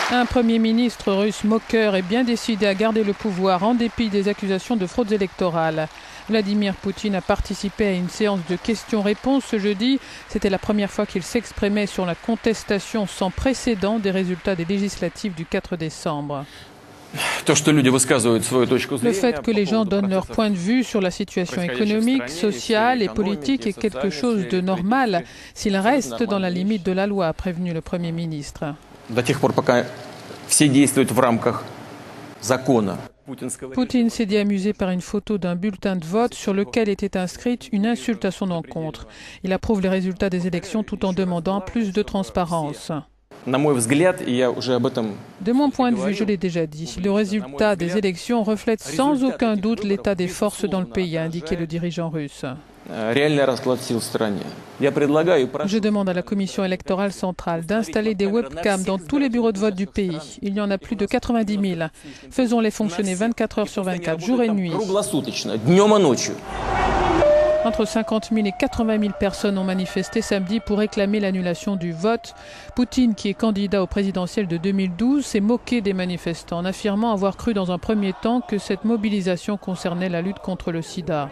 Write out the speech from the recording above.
Un Premier ministre russe moqueur est bien décidé à garder le pouvoir en dépit des accusations de fraude électorale. Vladimir Poutine a participé à une séance de questions-réponses ce jeudi. C'était la première fois qu'il s'exprimait sur la contestation sans précédent des résultats des législatives du 4 décembre. Le fait que les gens donnent leur point de vue sur la situation économique, sociale et politique est quelque chose de normal s'ils restent dans la limite de la loi, a prévenu le Premier ministre. Poutine s'est dit amusé par une photo d'un bulletin de vote sur lequel était inscrite une insulte à son encontre. Il approuve les résultats des élections tout en demandant plus de transparence. De mon point de vue, je l'ai déjà dit, le résultat des élections reflète sans aucun doute l'état des forces dans le pays, a indiqué le dirigeant russe. Je demande à la Commission électorale centrale d'installer des webcams dans tous les bureaux de vote du pays. Il y en a plus de 90 000. Faisons-les fonctionner 24 heures sur 24, jour et nuit. Entre 50 000 et 80 000 personnes ont manifesté samedi pour réclamer l'annulation du vote. Poutine, qui est candidat au présidentiel de 2012, s'est moqué des manifestants en affirmant avoir cru dans un premier temps que cette mobilisation concernait la lutte contre le sida.